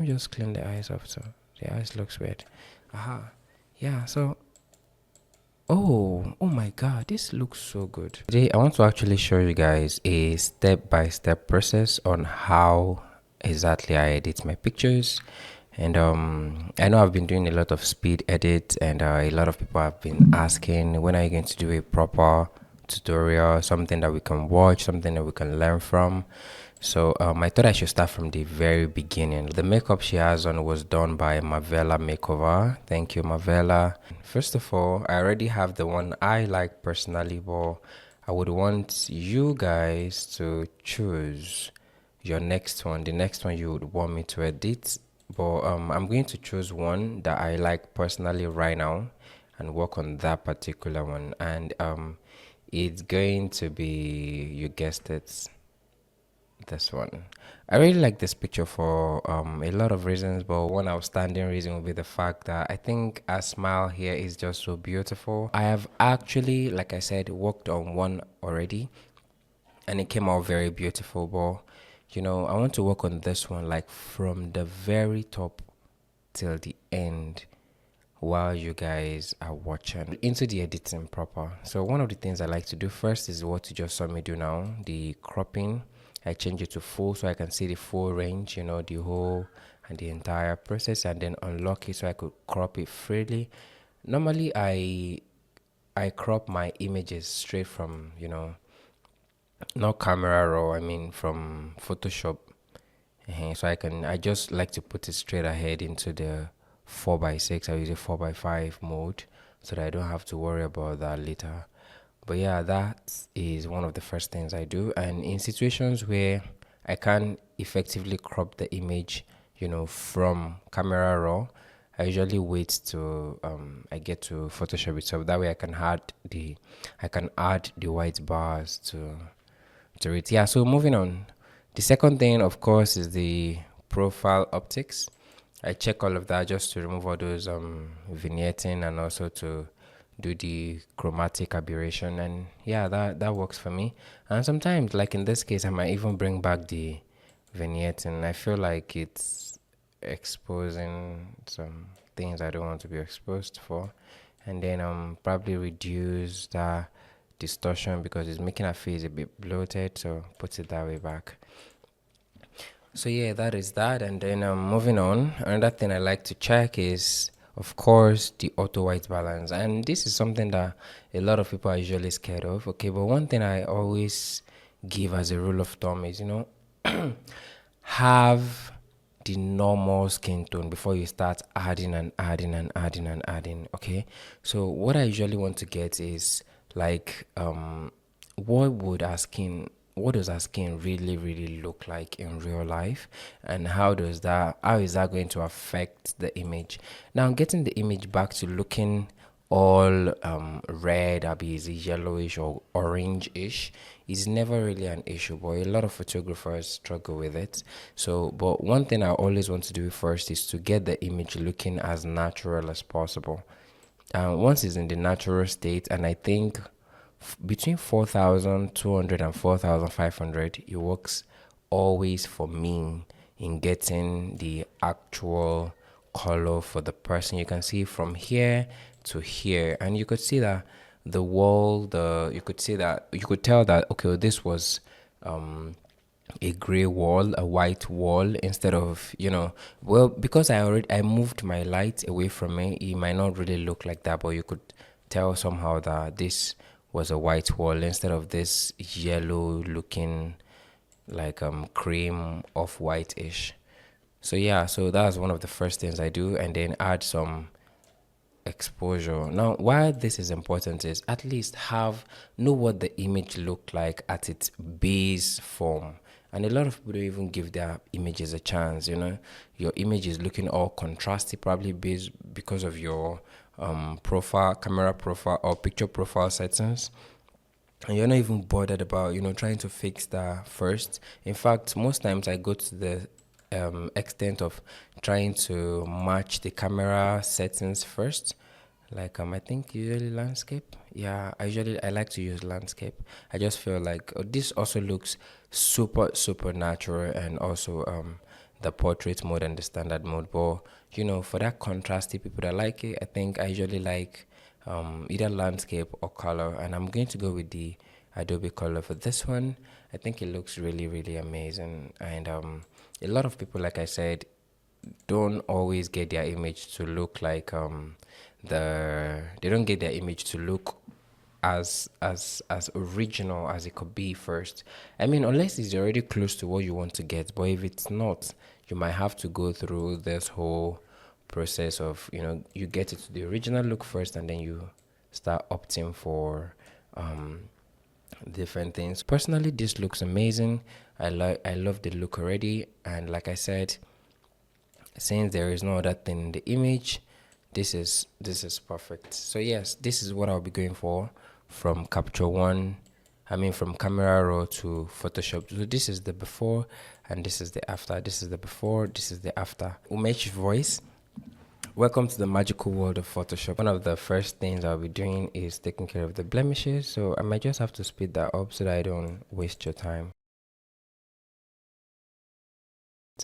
me just clean the eyes up so the eyes looks weird. Yeah, so oh my god, this looks so good. Today I want to actually show you guys a step-by-step process on how exactly I edit my pictures. And I know I've been doing a lot of speed edit, and a lot of people have been asking, when are you going to do a proper tutorial, something that we can watch, something that we can learn from. So I thought I should start from the very beginning. The makeup she has on was done by Mavella Makeover. Thank you, Mavella. First of all, I already have the one I like personally, but I would want you guys to choose your next one, the next one you would want me to edit. But I'm going to choose one that I like personally right now and work on that particular one. And it's going to be, you guessed it, this one. I really like this picture for a lot of reasons, but one outstanding reason will be the fact that I think a smile here is just so beautiful. I have actually, like I said, worked on one already and it came out very beautiful, but you know, I want to work on this one like from the very top till the end while you guys are watching into the editing proper. So one of the things I like to do first is what you just saw me do now, the cropping. I change it to full so I can see the full range, you know, the whole and the entire process, and then unlock it so I could crop it freely. Normally I crop my images straight from, you know, not Camera Raw, I mean from Photoshop. So I just like to put it straight ahead into the 4x6. I use a 4x5 mode so that I don't have to worry about that later. But yeah, that is one of the first things I do. And in situations where I can't effectively crop the image, you know, from Camera Raw, I usually wait to I get to Photoshop itself. That way I can add the white bars to it. Yeah, so moving on. The second thing, of course, is the profile optics. I check all of that just to remove all those vignetting and also to do the chromatic aberration, and yeah, that works for me. And sometimes, like in this case, I might even bring back the vignetting. I feel like it's exposing some things I don't want to be exposed for, and then probably reduce that distortion because it's making our face a bit bloated, so put it that way back. So yeah, that is that. And then moving on, another thing I like to check is, of course, the auto white balance. And this is something that a lot of people are usually scared of. Okay, but one thing I always give as a rule of thumb is, you know, have the normal skin tone before you start adding and adding and adding and adding. Okay, so what I usually want to get is like what does our skin really look like in real life, and how is that going to affect the image. Now getting the image back to looking all red, maybe is yellowish or orange-ish, is never really an issue, but a lot of photographers struggle with it. So but one thing I always want to do first is to get the image looking as natural as possible. Once it's in the natural state, and I think between 4,200 and 4,500, it works always for me in getting the actual color for the person. You can see from here to here, and you could see that the wall, you could tell that, okay, this was a gray wall, a white wall, instead of, you know, well, because I moved my light away from it might not really look like that, but you could tell somehow that this was a white wall instead of this yellow looking like cream off white-ish. So yeah, so that's one of the first things I do, and then add some exposure. Now why this is important is at least know what the image looked like at its base form. And a lot of people don't even give their images a chance. You know, your image is looking all contrasty, probably based because of your camera profile or picture profile settings, and you're not even bothered about, you know, trying to fix that first. In fact, most times I go to the extent of trying to match the camera settings first. Like I think usually landscape. Yeah, I like to use landscape. I just feel like this also looks super natural, and also the portrait mode and the standard mode. But you know, for that contrasty people that like it, I think I usually like either landscape or color, and I'm going to go with the Adobe color for this one. I think it looks really really amazing, and a lot of people, like I said, don't always get their image to look like they don't get their image to look as original as it could be first. I mean, unless it's already close to what you want to get, but if it's not, you might have to go through this whole process of, you know, you get it to the original look first and then you start opting for different things. Personally, this looks amazing. I love the look already, and like I said, since there is no other thing in the image, this is perfect. So yes, this is what I'll be going for from capture one, I mean from camera raw to Photoshop. So this is the before and this is the after. This is the before, this is the after. Umesh voice. Welcome to the magical world of Photoshop. One of the first things I'll be doing is taking care of the blemishes, so I might just have to speed that up so that I don't waste your time.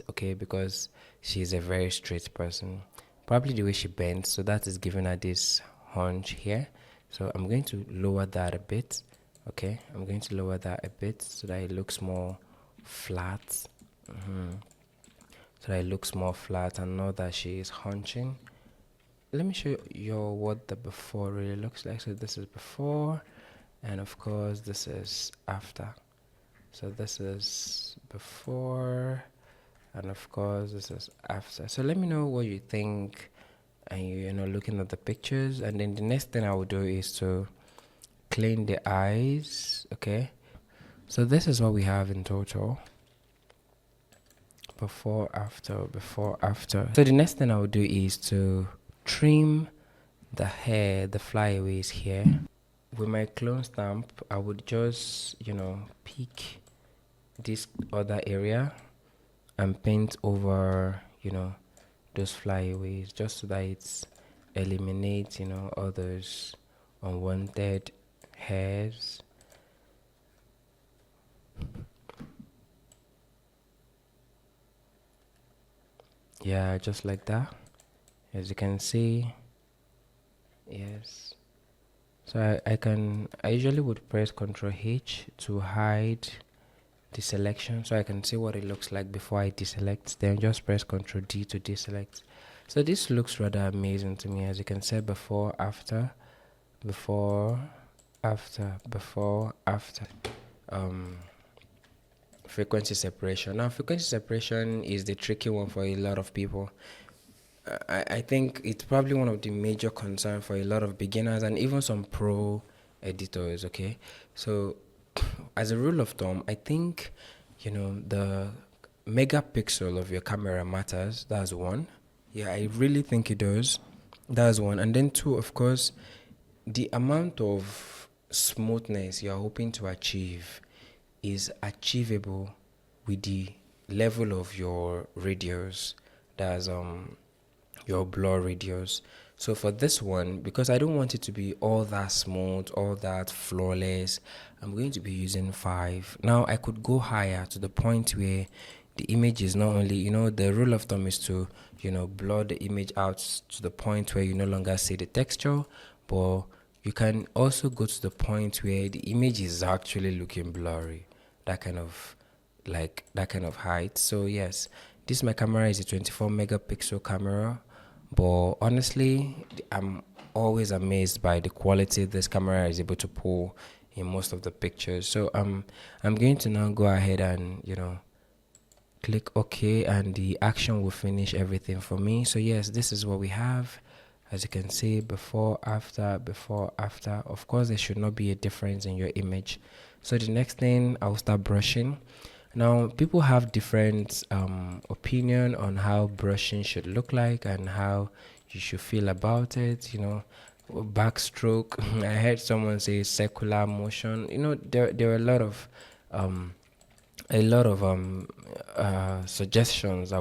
Okay, because she's a very straight person, probably the way she bends, so that is giving her this hunch here. So I'm going to lower that a bit. Okay, I'm going to lower that a bit so that it looks more flat. So that it looks more flat and not that she is hunching. Let me show you what the before really looks like. So this is before, and of course this is after. So this is before, and of course this is after. So let me know what you think, and you know, looking at the pictures. And then the next thing I will do is to clean the eyes. Okay, so this is what we have in total: before, after, before, after. So the next thing I will do is to trim the hair, the flyaways here. With my clone stamp, I would just, you know, pick this other area and paint over, you know, those flyaways, just so that it eliminates, you know, all those unwanted hairs. Yeah, just like that, as you can see. Yes, so I usually would press Ctrl H to hide the selection so I can see what it looks like before I deselect. Then just press Ctrl D to deselect. So this looks rather amazing to me, as you can see: before, after, before, after, before, after. Frequency separation. Now frequency separation is the tricky one for a lot of people. I think it's probably one of the major concerns for a lot of beginners and even some pro editors. Okay, so as a rule of thumb, I think, you know, the megapixel of your camera matters. That's one. Yeah, I really think it does. That's one. And then two, of course, the amount of smoothness you're hoping to achieve is achievable with the level of your radius. That's your blur radius. So for this one, because I don't want it to be all that smooth, all that flawless, I'm going to be using 5. Now I could go higher to the point where the image is not only, you know, the rule of thumb is to, you know, blur the image out to the point where you no longer see the texture, but you can also go to the point where the image is actually looking blurry, that kind of height. So yes, this my camera is a 24 megapixel camera, but honestly, I'm always amazed by the quality this camera is able to pull in most of the pictures. So I'm going to now go ahead and, you know, click OK, and the action will finish everything for me. So yes, this is what we have. As you can see, before, after, before, after. Of course, there should not be a difference in your image. So the next thing, I'll start brushing. Now, people have different opinion on how brushing should look like and how you should feel about it. You know, backstroke. I heard someone say circular motion. You know, there are a lot of suggestions. I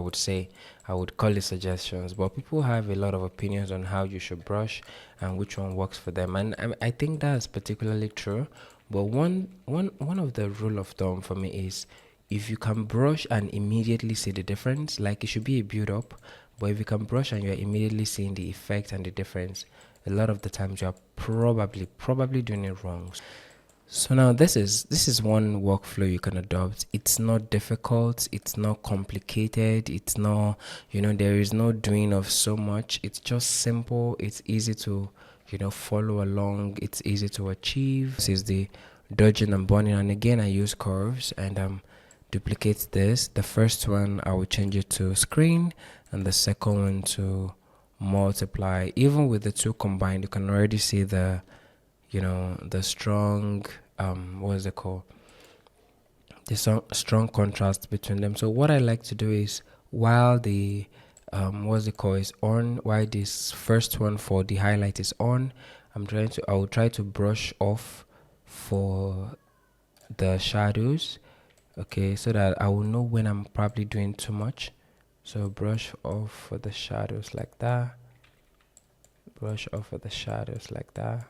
would call it suggestions, but people have a lot of opinions on how you should brush and which one works for them, and I think that's particularly true. But one of the rule of thumb for me is if you can brush and immediately see the difference, like it should be a build up, but if you can brush and you're immediately seeing the effect and the difference, a lot of the times you're probably doing it wrong. So now this is one workflow you can adopt. It's not difficult, it's not complicated, it's not, there is no doing of so much. It's just simple, it's easy to, follow along, it's easy to achieve. This is the dodging and burning, and again I use curves and duplicate this. The first one I will change it to screen and the second one to multiply. Even with the two combined, you can already see the strong what's it called, the strong contrast between them. So what I like to do is, while the is on, while this first one for the highlight is on, I will try to brush off for the shadows, okay, so that I will know when I'm probably doing too much. So brush off for the shadows like that, brush off for the shadows like that.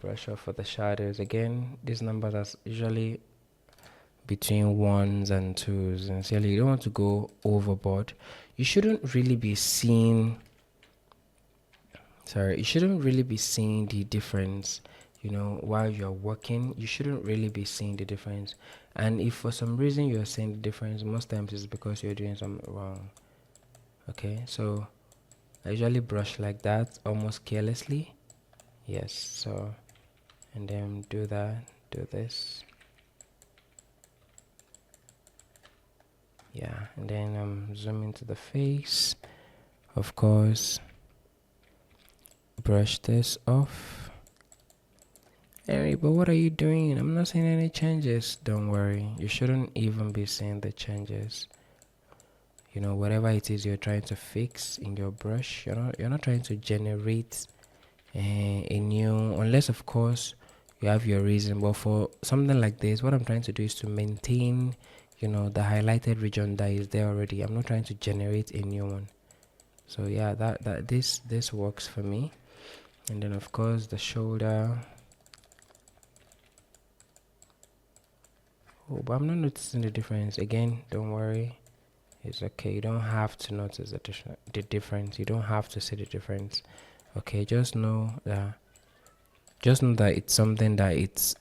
Brush off for the shadows. Again, these numbers are usually between 1s and 2s, and so you don't want to go overboard. You shouldn't really be seeing the difference, while you're working. You shouldn't really be seeing the difference, and if for some reason you're seeing the difference, most times it's because you're doing something wrong. Okay, so I usually brush like that, almost carelessly. Yes, so, and then do this. Yeah, and then zoom into the face, of course, brush this off. Hey, but what are you doing? I'm not seeing any changes. Don't worry, you shouldn't even be seeing the changes. Whatever it is you're trying to fix in your brush, you're not trying to generate a new, unless of course you have your reason. But for something like this, what I'm trying to do is to maintain the highlighted region that is there already. I'm not trying to generate a new one. So yeah, this works for me. And then of course the shoulder. Oh, but I'm not noticing the difference. Again, don't worry, it's okay. You don't have to notice the difference. You don't have to see the difference. Okay, just know that it's something that it's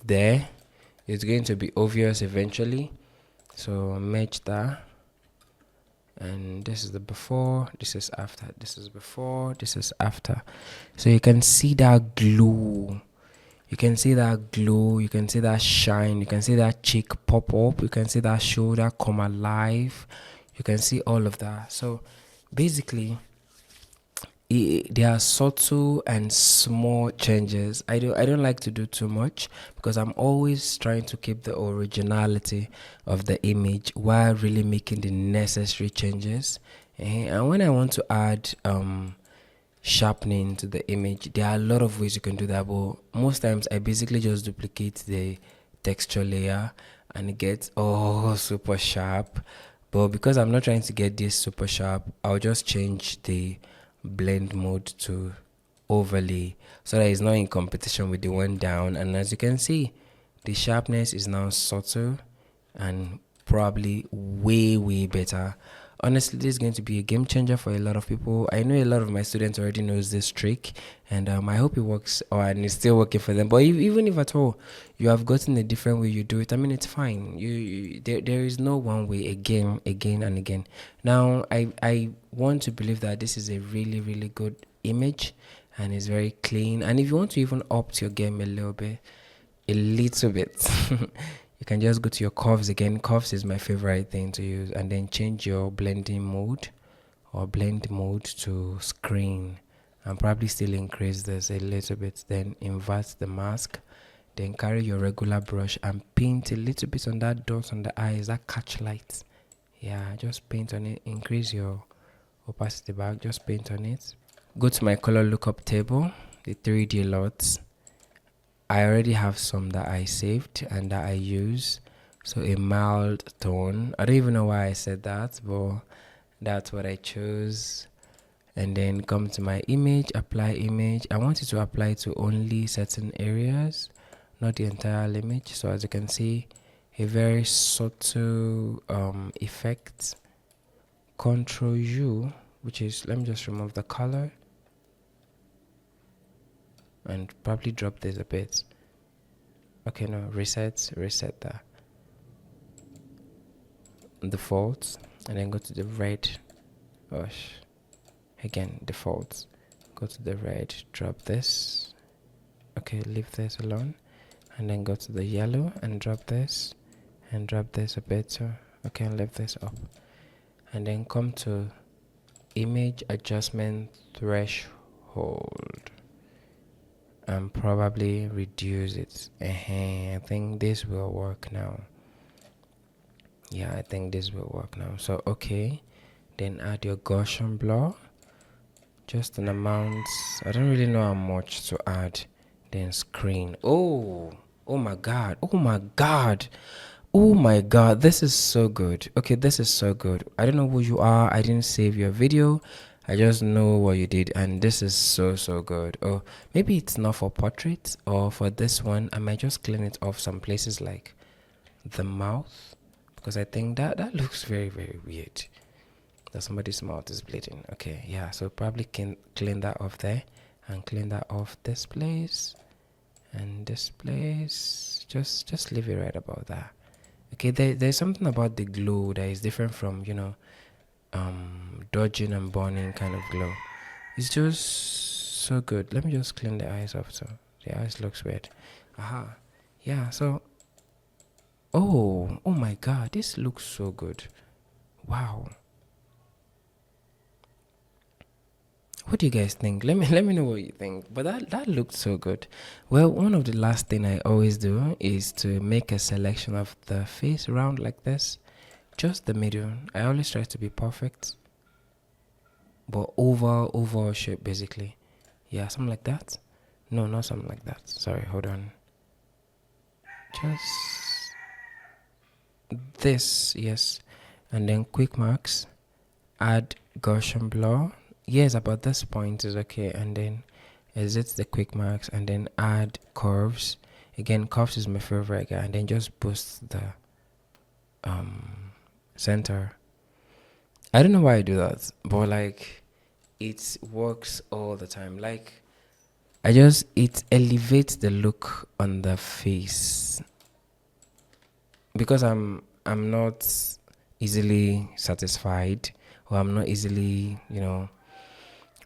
there. It's going to be obvious eventually. So merge that, and this is the before, this is after, this is before, this is after. So you can see that glow, you can see that shine, you can see that cheek pop up, you can see that shoulder come alive, you can see all of that. So basically there are subtle and small changes. I don't like to do too much, because I'm always trying to keep the originality of the image while really making the necessary changes. And when I want to add sharpening to the image, there are a lot of ways you can do that, but most times I basically just duplicate the texture layer and it gets all super sharp. But because I'm not trying to get this super sharp, I'll just change the blend mode to overlay, so that it's not in competition with the one down. And as you can see, the sharpness is now subtle and probably way better. Honestly, this is going to be a game changer for a lot of people. I know a lot of my students already knows this trick, and I hope it works, and it's still working for them. But even if at all you have gotten a different way you do it, I mean, it's fine. There is no one way. Again and again. Now I want to believe that this is a really good image, and it's very clean. And if you want to even up your game a little bit, you can just go to your curves again. Curves is my favorite thing to use, and then change your blending mode or blend mode to screen, and probably still increase this a little bit. Then invert the mask, then carry your regular brush and paint a little bit on that dot on the eyes, that catch light. Yeah, just paint on it. Increase your opacity back, just paint on it. Go to my color lookup table, the 3D lots. I already have some that I saved and that I use. So a mild tone. I don't even know why I said that, but that's what I chose. and then come to my image, apply image. I want it to apply to only certain areas, not the entire image. So as you can see, a very subtle effect. Control U, which is, let me just remove the color and probably drop this a bit. Okay, no, reset that default, and then go to the red. Gosh, again default, go to the red, drop this. Okay, leave this alone, and then go to the yellow and drop this, and drop this a bit too. Okay, and leave this up, and then come to image adjustment threshold and probably reduce it. I think this will work now. Yeah, I think this will work now. So okay, then add your Gaussian blur, just an amount. I don't really know how much to add. Then screen. Oh my god, oh my god, this is so good. Okay, this is so good. I don't know who you are, I didn't save your video, I just know what you did, and this is so good. Oh, maybe it's not for portraits, or for this one I might just clean it off some places like the mouth, because I think that looks very weird that somebody's mouth is bleeding. Okay, yeah, so probably can clean that off there, and clean that off this place and this place. Just leave it right about that. Okay, there's something about the glow that is different from, dodging and burning kind of glow. It's just so good. Let me just clean the eyes off, so the eyes looks weird. Aha, yeah. So oh my god, this looks so good. Wow. What do you guys think? Let me know what you think. But that looked so good. Well, one of the last thing I always do is to make a selection of the face round like this, just the middle. I always try to be perfect, but overall shape basically. Yeah, something like that. No, not something like that. Sorry, hold on. Just this, yes, and then quick marks. Add Gaussian blur. Yes, about this point is okay, and then exit the quick marks, and then add curves. Again, curves is my favorite guy, and then just boost the center. I don't know why I do that, but like it works all the time. Like it elevates the look on the face, because I'm not easily satisfied, or I'm not easily,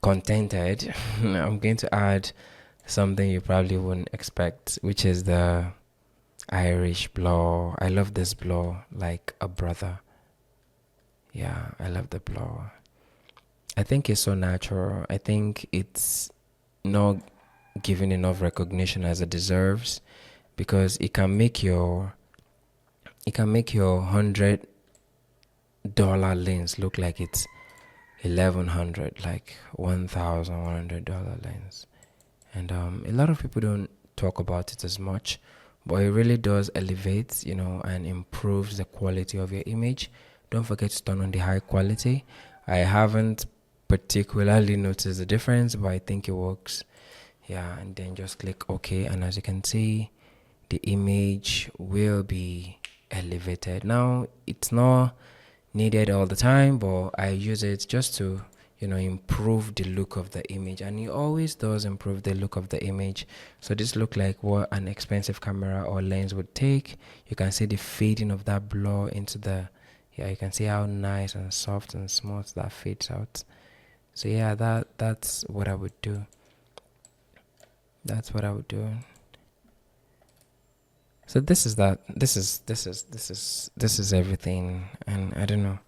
contented. I'm going to add something you probably wouldn't expect, which is the Irish blur. I love this blur like a brother. Yeah, I love the blur. I think it's so natural. I think it's not given enough recognition as it deserves, because it can make your $100 lens look like it's 1,100, like $1,100 lens. And a lot of people don't talk about it as much, but it really does elevate, and improves the quality of your image. Don't forget to turn on the high quality. I haven't particularly noticed the difference, but I think it works. Yeah, and then just click OK, and as you can see, the image will be elevated. Now, it's not needed all the time, but I use it just to improve the look of the image, and it always does improve the look of the image. So this look like what an expensive camera or lens would take. You can see the fading of that blur into the, you can see how nice and soft and smooth that fades out. So yeah, that's what I would do. That's what I would do. So this is everything, and I don't know.